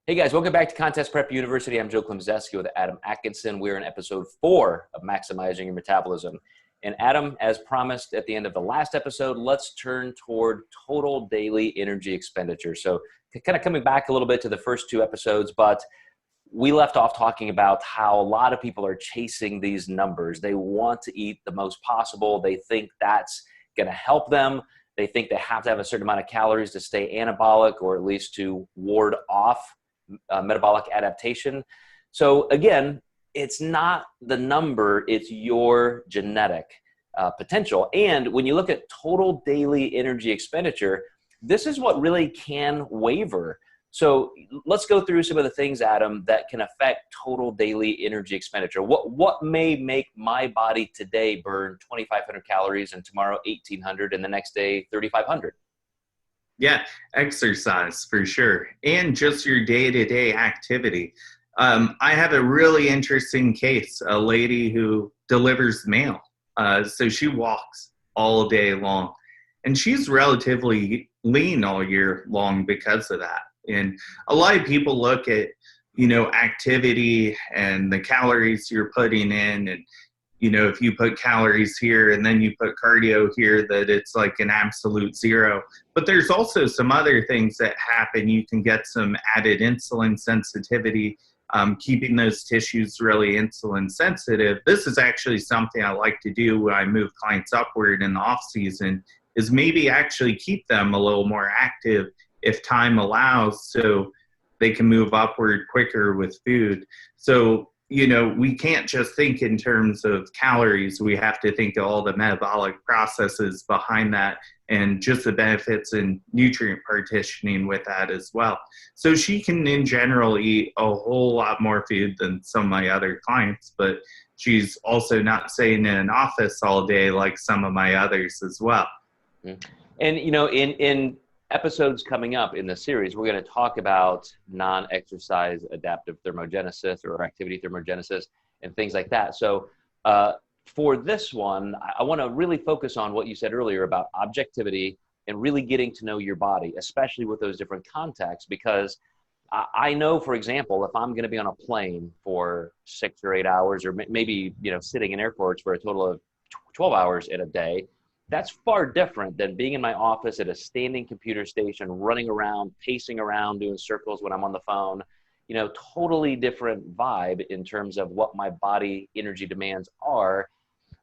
Hey guys, welcome back to Contest Prep University. I'm Joe Klemczewski with Adam Atkinson. We're in episode 4 of Maximizing Your Metabolism. And Adam, as promised at the end of the last episode, let's turn toward total daily energy expenditure. So kind of coming back a little bit to the first 2 episodes, but we left off talking about how a lot of people are chasing these numbers. They want to eat the most possible. They think that's going to help them. They think they have to have a certain amount of calories to stay anabolic, or at least to ward off metabolic adaptation. So again, it's not the number, it's your genetic potential. And when you look at total daily energy expenditure, this is what really can waver. So let's go through some of the things, Adam, that can affect total daily energy expenditure. What may make my body today burn 2,500 calories and tomorrow 1,800 and the next day 3,500? Yeah, exercise for sure. And just your day-to-day activity. I have a really interesting case, a lady who delivers mail. So she walks all day long. And she's relatively lean all year long because of that. And a lot of people look at, activity and the calories you're putting in, and if you put calories here and then you put cardio here, that it's like an absolute zero. But there's also some other things that happen. You can get some added insulin sensitivity, keeping those tissues really insulin sensitive. This is actually something I like to do when I move clients upward in the off season, is maybe actually keep them a little more active if time allows, so they can move upward quicker with food. So we can't just think in terms of calories. We have to think of all the metabolic processes behind that and just the benefits and nutrient partitioning with that as well. So she can, in general, eat a whole lot more food than some of my other clients, but she's also not sitting in an office all day like some of my others as well. And, in episodes coming up in the series, we're going to talk about non-exercise adaptive thermogenesis or activity thermogenesis and things like that. So for this one, I want to really focus on what you said earlier about objectivity and really getting to know your body, especially with those different contexts, because I know, for example, if I'm going to be on a plane for 6 or 8 hours, or maybe, sitting in airports for a total of 12 hours in a day, that's far different than being in my office at a standing computer station, running around, pacing around, doing circles when I'm on the phone. Totally different vibe in terms of what my body energy demands are,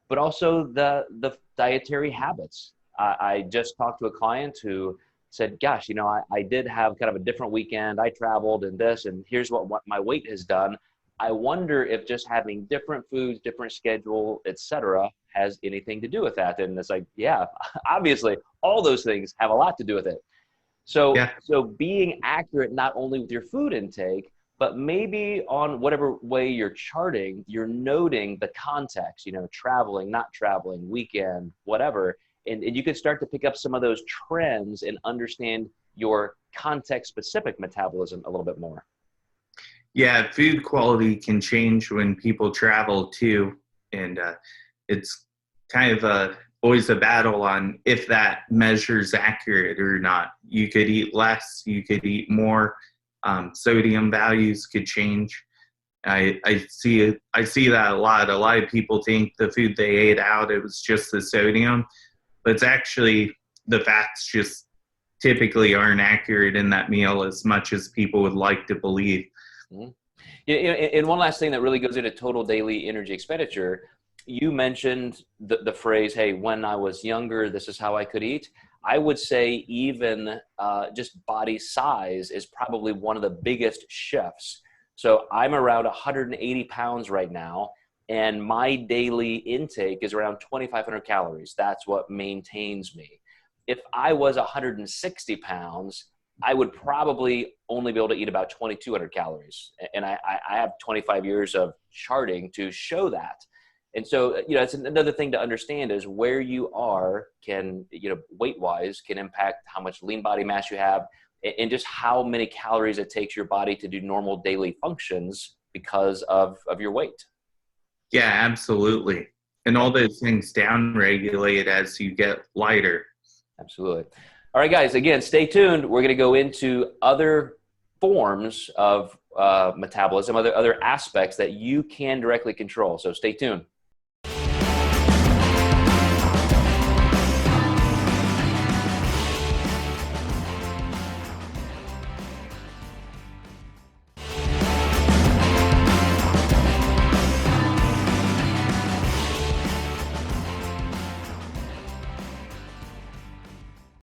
but also the dietary habits. I just talked to a client who said, gosh, I did have kind of a different weekend. I traveled and this, and here's what my weight has done. I wonder if just having different foods, different schedule, etc., has anything to do with that. And it's like, yeah, obviously all those things have a lot to do with it. So, Yeah. So being accurate, not only with your food intake, but maybe on whatever way you're charting, you're noting the context, traveling, not traveling, weekend, whatever. And you can start to pick up some of those trends and understand your context-specific metabolism a little bit more. Yeah, food quality can change when people travel too, and it's kind of always a battle on if that measure's accurate or not. You could eat less, you could eat more. Sodium values could change. I see that a lot. A lot of people think the food they ate out, it was just the sodium, but it's actually the fats just typically aren't accurate in that meal as much as people would like to believe. Mm-hmm. And one last thing that really goes into total daily energy expenditure, you mentioned the phrase, hey, when I was younger, this is how I could eat. I would say even just body size is probably one of the biggest shifts. So I'm around 180 pounds right now, and my daily intake is around 2,500 calories. That's what maintains me. If I was 160 pounds, I would probably only be able to eat about 2,200 calories. And I have 25 years of charting to show that. And so, it's another thing to understand is where you are can, weight-wise can impact how much lean body mass you have and just how many calories it takes your body to do normal daily functions because of your weight. Yeah, absolutely. And all those things down-regulate as you get lighter. Absolutely. All right, guys, again, stay tuned. We're going to go into other forms of metabolism, other aspects that you can directly control. So stay tuned.